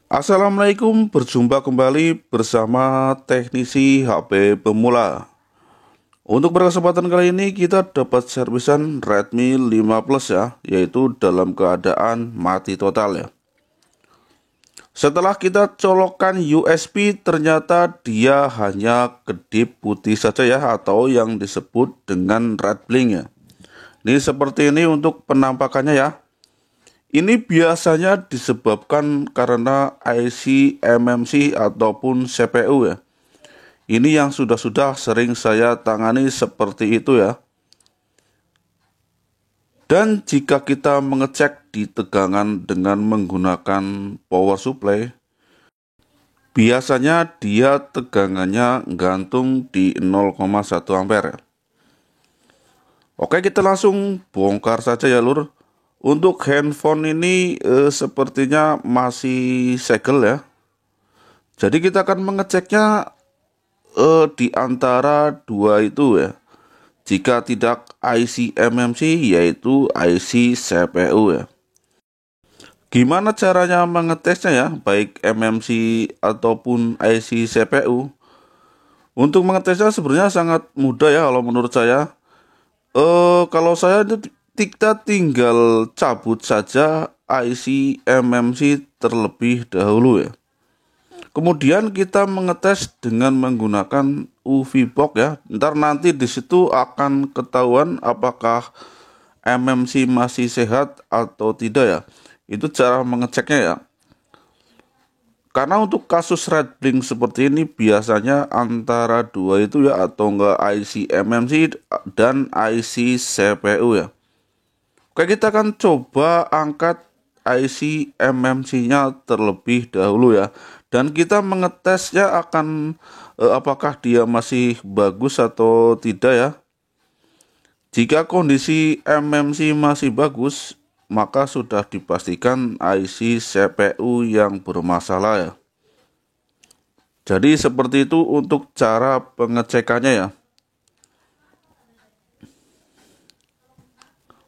Assalamualaikum, berjumpa kembali bersama teknisi HP pemula. Untuk berkesempatan kali ini kita dapat servisan Redmi 5 Plus ya, yaitu dalam keadaan mati total ya. Setelah kita colokkan USB, ternyata dia hanya kedip putih saja ya, atau yang disebut dengan red blink ya. Ini seperti ini untuk penampakannya ya. Ini biasanya disebabkan karena IC MMC ataupun CPU ya. Ini yang sudah sering saya tangani seperti itu ya. Dan jika kita mengecek di tegangan dengan menggunakan power supply, biasanya dia tegangannya gantung di 0,1 ampere. Oke, kita langsung bongkar saja ya lur. Untuk handphone ini sepertinya masih segel ya. Jadi kita akan mengeceknya di antara dua itu ya. Jika tidak IC MMC, yaitu IC CPU ya. Gimana caranya mengetesnya ya, baik MMC ataupun IC CPU? Untuk mengetesnya sebenarnya sangat mudah ya kalau menurut saya. Kalau saya itu kita tinggal cabut saja IC MMC terlebih dahulu ya. Kemudian kita mengetes dengan menggunakan UV box ya. Ntar nanti di situ akan ketahuan apakah MMC masih sehat atau tidak ya. Itu cara mengeceknya ya. Karena untuk kasus red blink seperti ini biasanya antara dua itu ya, atau enggak IC MMC dan IC CPU ya. Oke, kita akan coba angkat IC MMC-nya terlebih dahulu ya. Dan kita mengetesnya akan apakah dia masih bagus atau tidak ya. Jika kondisi MMC masih bagus, maka sudah dipastikan IC CPU yang bermasalah ya. Jadi seperti itu untuk cara pengecekannya ya.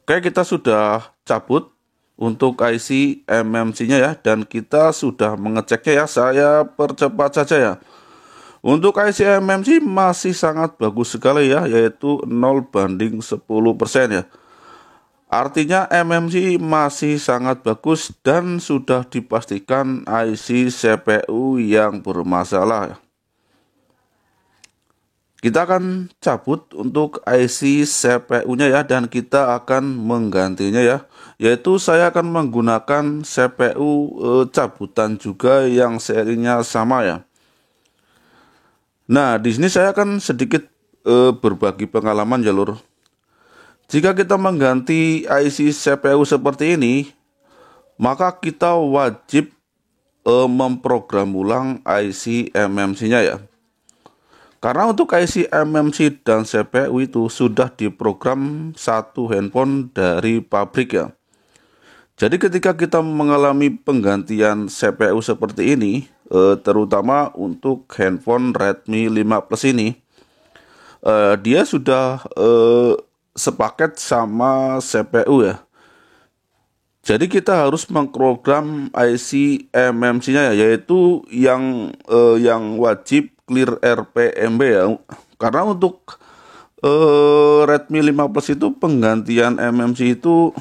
Oke, kita sudah cabut untuk IC MMC-nya ya, dan kita sudah mengeceknya ya. Saya percepat saja ya. Untuk IC MMC masih sangat bagus sekali ya, yaitu 0:10% ya. Artinya MMC masih sangat bagus dan sudah dipastikan IC CPU yang bermasalah ya. Kita akan cabut untuk IC CPU-nya ya, dan kita akan menggantinya ya. Yaitu saya akan menggunakan CPU cabutan juga yang serinya sama ya. Nah, di sini saya akan sedikit berbagi pengalaman ya lur. Jika kita mengganti IC CPU seperti ini, maka kita wajib memprogram ulang IC MMC-nya ya. Karena untuk IC MMC dan CPU itu sudah diprogram satu handphone dari pabrik ya. Jadi ketika kita mengalami penggantian CPU seperti ini, terutama untuk handphone Redmi 5 Plus ini, dia sudah sepaket sama CPU ya. Jadi kita harus mengprogram IC MMC-nya ya, yaitu yang wajib clear RPMB ya. Karena untuk Redmi 5 Plus itu penggantian MMC itu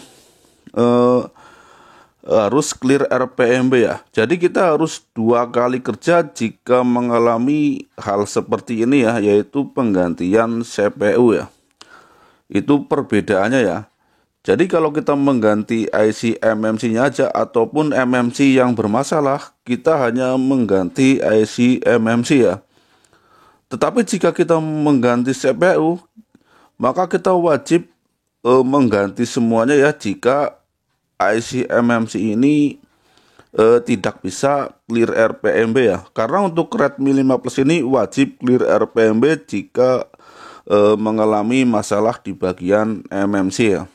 harus clear RPMB ya. Jadi kita harus 2 kali kerja jika mengalami hal seperti ini ya, yaitu penggantian CPU ya. Itu perbedaannya ya. Jadi kalau kita mengganti IC MMC-nya aja ataupun MMC yang bermasalah, kita hanya mengganti IC MMC ya. Tetapi jika kita mengganti CPU, maka kita wajib mengganti semuanya ya, jika IC MMC ini tidak bisa clear RPMB ya. Karena untuk Redmi 5 Plus ini wajib clear RPMB jika mengalami masalah di bagian MMC ya.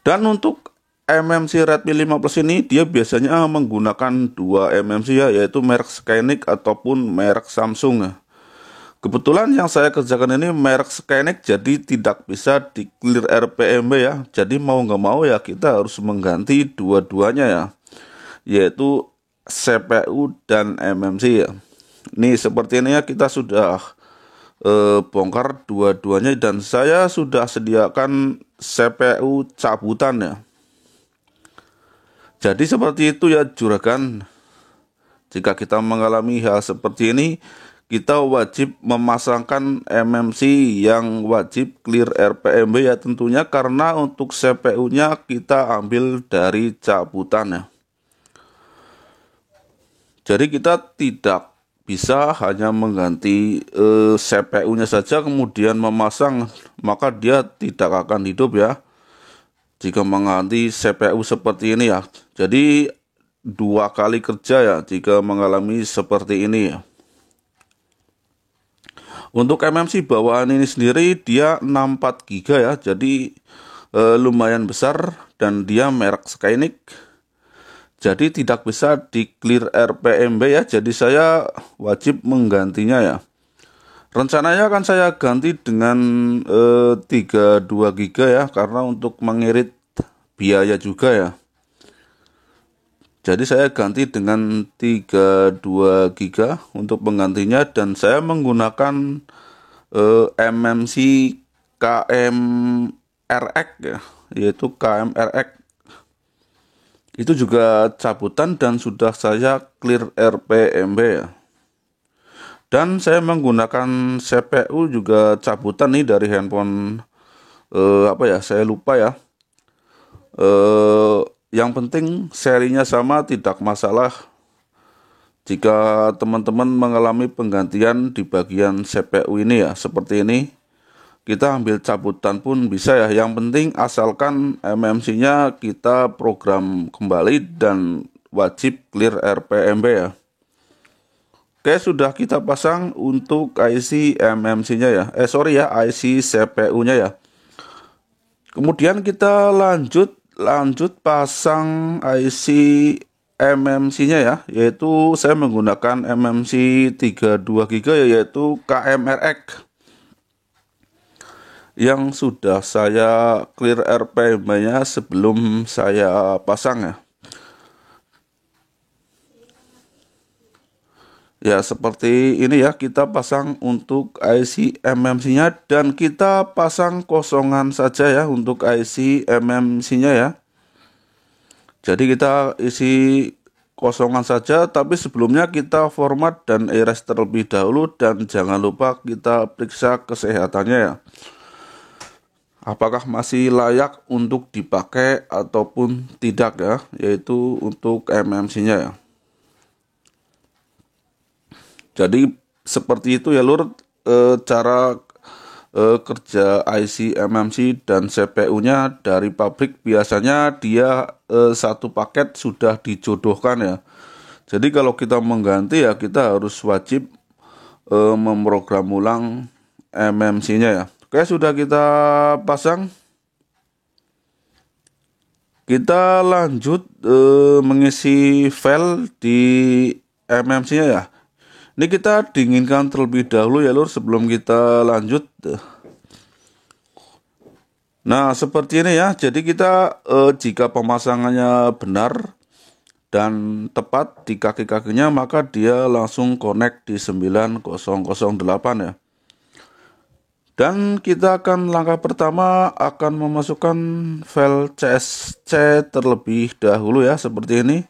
Dan untuk MMC Redmi 5 Plus ini dia biasanya menggunakan 2 MMC ya, yaitu merek Skynet ataupun merek Samsung ya. Kebetulan yang saya kerjakan ini merek Skynet, jadi tidak bisa di clear RPMB ya. Jadi mau nggak mau ya kita harus mengganti dua-duanya ya. yaitu CPU dan MMC ya. Ini seperti ini ya, kita sudah bongkar dua-duanya dan saya sudah sediakan CPU cabutan ya. Jadi seperti itu ya juragan. Jika kita mengalami hal seperti ini, kita wajib memasangkan MMC yang wajib clear RPMB ya tentunya, karena untuk CPU-nya kita ambil dari cabutan ya. Jadi kita tidak bisa hanya mengganti CPU-nya saja kemudian memasang, maka dia tidak akan hidup ya jika mengganti CPU seperti ini ya. Jadi dua kali kerja ya jika mengalami seperti ini ya. Untuk MMC bawaan ini sendiri dia 64 GB ya, jadi lumayan besar dan dia merek Skynic. Jadi tidak bisa di clear RPMB ya, jadi saya wajib menggantinya ya. Rencananya akan saya ganti dengan 32 GB ya, karena untuk mengirit biaya juga ya. Jadi saya ganti dengan 32 GB untuk penggantinya, dan saya menggunakan MMC KMRX ya, yaitu KMRX. Itu juga cabutan dan sudah saya clear RPMB ya. Dan saya menggunakan CPU juga cabutan nih dari handphone saya lupa ya. Yang penting serinya sama, tidak masalah. Jika teman-teman mengalami penggantian di bagian CPU ini ya, seperti ini, kita ambil cabutan pun bisa ya. Yang penting asalkan MMC-nya kita program kembali dan wajib clear RPMB ya. Oke, sudah kita pasang untuk IC MMC-nya ya. IC CPU-nya ya. Kemudian kita lanjut pasang IC MMC-nya ya, yaitu saya menggunakan MMC 32 GB yaitu KMRX yang sudah saya clear RPM-nya sebelum saya pasang ya. Ya seperti ini ya, kita pasang untuk IC MMC-nya dan kita pasang kosongan saja ya untuk IC MMC-nya ya. Jadi kita isi kosongan saja, tapi sebelumnya kita format dan erase terlebih dahulu, dan jangan lupa kita periksa kesehatannya ya. Apakah masih layak untuk dipakai ataupun tidak ya, yaitu untuk MMC-nya ya. Jadi seperti itu ya lur, cara kerja IC MMC dan CPU-nya dari pabrik. Biasanya dia satu paket sudah dijodohkan ya. Jadi kalau kita mengganti ya kita harus wajib memprogram ulang MMC-nya ya. Oke, sudah kita pasang. Kita lanjut mengisi file di MMC-nya ya. Ini kita dinginkan terlebih dahulu ya lur sebelum kita lanjut. Nah seperti ini ya. Jadi kita jika pemasangannya benar dan tepat di kaki-kakinya, maka dia langsung connect di 9008 ya. Dan kita akan langkah pertama akan memasukkan file CSC terlebih dahulu ya, seperti ini,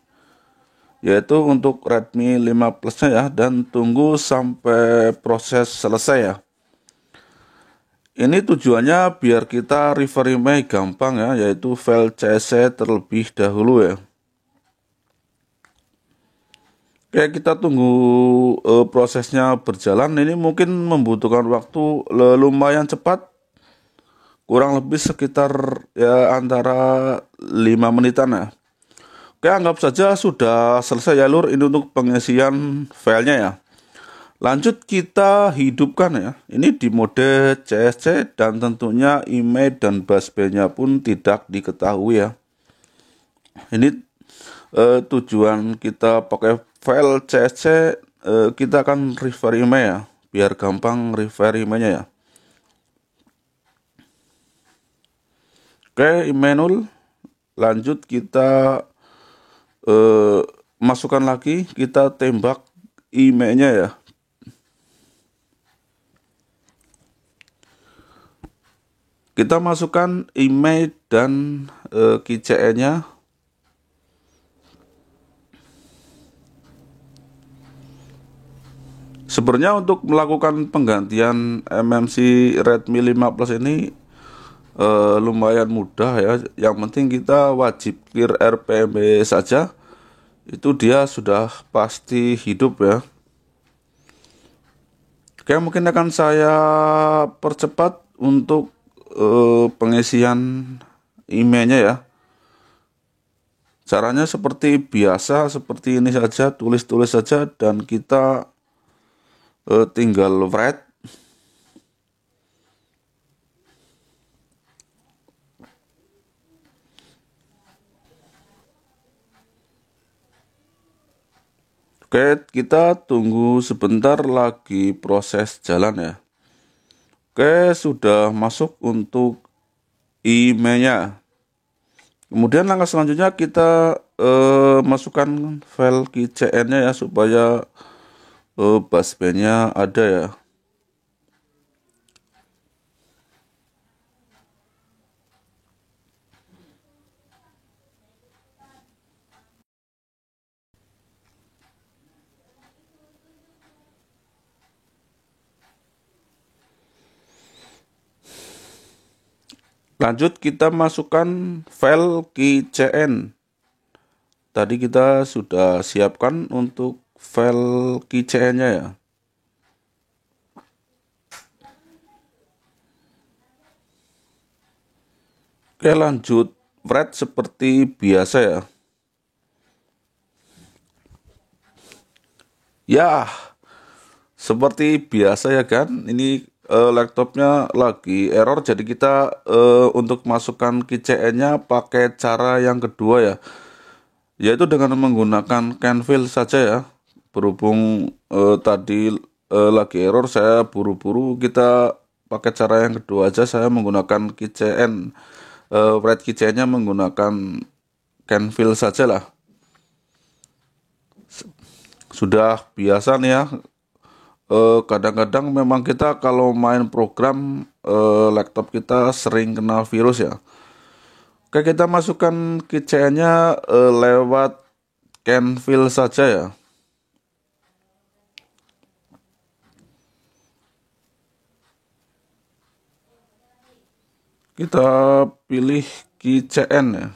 yaitu untuk Redmi 5 Plus-nya ya, dan tunggu sampai proses selesai ya. Ini tujuannya biar kita reverify gampang ya, yaitu file CSC terlebih dahulu ya. Oke, kita tunggu prosesnya berjalan. Ini mungkin membutuhkan waktu lumayan cepat, kurang lebih sekitar ya antara 5 menitan ya. Oke, anggap saja sudah selesai ya lur, ini untuk pengisian filenya ya. Lanjut kita hidupkan ya. Ini di mode CSC dan tentunya IMEI dan busway-nya pun tidak diketahui ya. Ini tujuan kita pakai file CSC, kita akan reverify ya, biar gampang reverify-nya ya. Oke, IMEI 0. Lanjut kita masukkan lagi, kita tembak emailnya ya. Kita masukkan email dan keychain-nya. Sebenarnya untuk melakukan penggantian MMC Redmi 5 Plus ini lumayan mudah ya. Yang penting kita wajib clear RPMB saja. Itu dia sudah pasti hidup ya. Oke, mungkin akan saya percepat untuk pengisian emailnya ya. Caranya seperti biasa, seperti ini saja, tulis-tulis saja dan kita tinggal write. Oke, kita tunggu sebentar lagi proses jalan ya. Oke, sudah masuk untuk emailnya. Kemudian langkah selanjutnya kita masukkan file keychain-nya ya supaya busband-nya ada ya. Lanjut kita masukkan file keychain. Tadi kita sudah siapkan untuk file keychain-nya ya. Oke, lanjut write seperti biasa ya. Ya, seperti biasa ya kan. Ini laptopnya lagi error, jadi kita untuk masukkan keychain-nya pakai cara yang kedua ya, yaitu dengan menggunakan Canfill saja ya. Berhubung tadi lagi error, saya buru-buru, kita pakai cara yang kedua aja. Saya menggunakan keychain, write keychain-nya menggunakan Canfill saja lah. Sudah biasa nih ya. Kadang-kadang memang kita kalau main program laptop kita sering kena virus ya. Oke, kita masukkan keychain-nya lewat Canfill saja ya. Kita pilih keychain ya.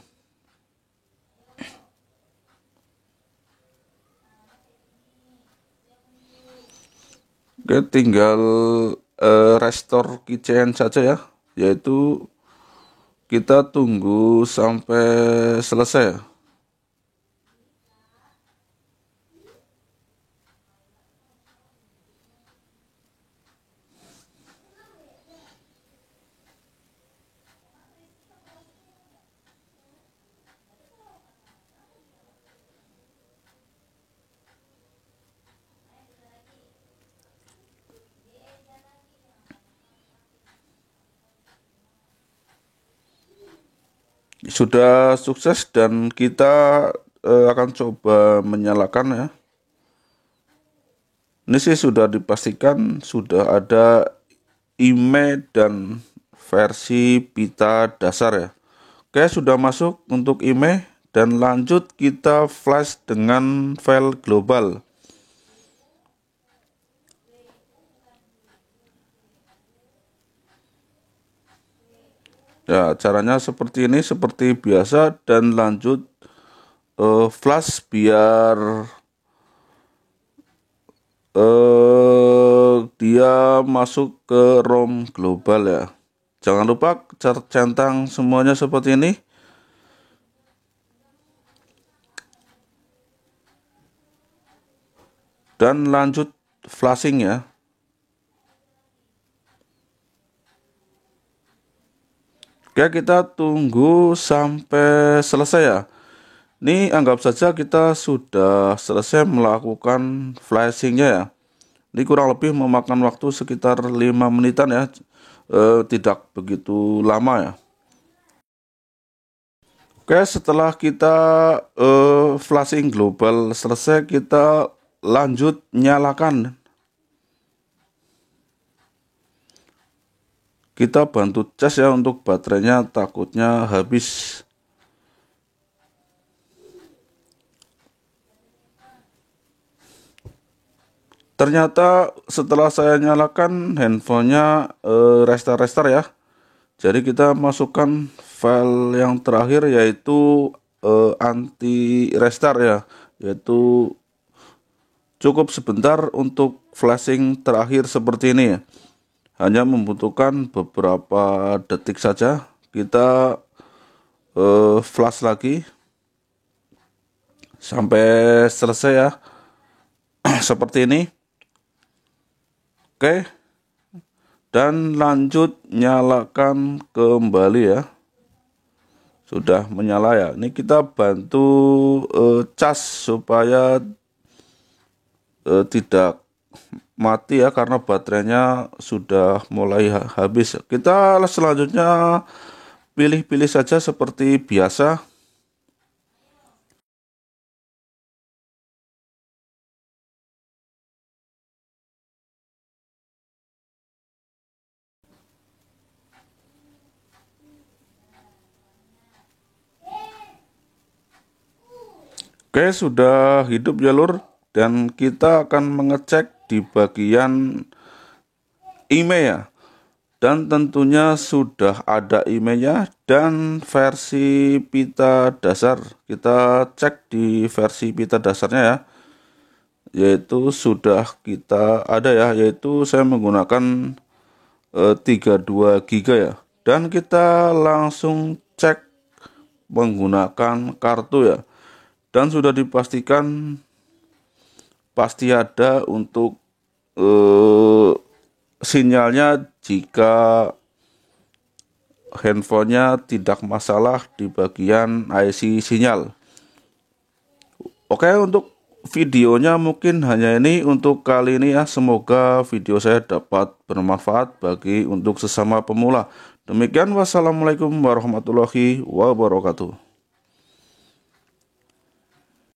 Oke, tinggal restore keychain saja ya, yaitu kita tunggu sampai selesai ya. Sudah sukses dan kita akan coba menyalakan ya. Ini sih sudah dipastikan sudah ada IMEI dan versi pita dasar ya. Oke, sudah masuk untuk IMEI dan lanjut kita flash dengan file global. Ya, caranya seperti ini, seperti biasa, dan lanjut flash biar dia masuk ke ROM global ya. Jangan lupa centang semuanya seperti ini. Dan lanjut flashing ya. Oke, kita tunggu sampai selesai ya. Ini anggap saja kita sudah selesai melakukan flashingnya ya. Ini kurang lebih memakan waktu sekitar 5 menitan ya. Tidak begitu lama ya. Oke, setelah kita flashing global selesai, kita lanjut nyalakan. Kita bantu cas ya untuk baterainya, takutnya habis. Ternyata setelah saya nyalakan handphonenya restart ya. Jadi kita masukkan file yang terakhir yaitu anti restart ya, yaitu cukup sebentar untuk flashing terakhir seperti ini ya. Hanya membutuhkan beberapa detik saja. Kita flash lagi sampai selesai ya. Seperti ini. Oke. Dan lanjut nyalakan kembali ya. Sudah menyala ya. Ini kita bantu cas supaya tidak mati ya, karena baterainya sudah mulai habis. Kita selanjutnya pilih-pilih saja seperti biasa. Oke, sudah hidup ya lur, dan kita akan mengecek di bagian email ya. Dan tentunya sudah ada emailnya dan versi pita dasar. Kita cek di versi pita dasarnya ya, yaitu sudah kita ada ya, yaitu saya menggunakan 32 GB ya. Dan kita langsung cek menggunakan kartu ya. Dan sudah dipastikan pasti ada untuk sinyalnya jika handphonenya tidak masalah di bagian IC sinyal. Oke, untuk videonya mungkin hanya ini untuk kali ini ya. Semoga video saya dapat bermanfaat bagi untuk sesama pemula. Demikian, wassalamualaikum warahmatullahi wabarakatuh.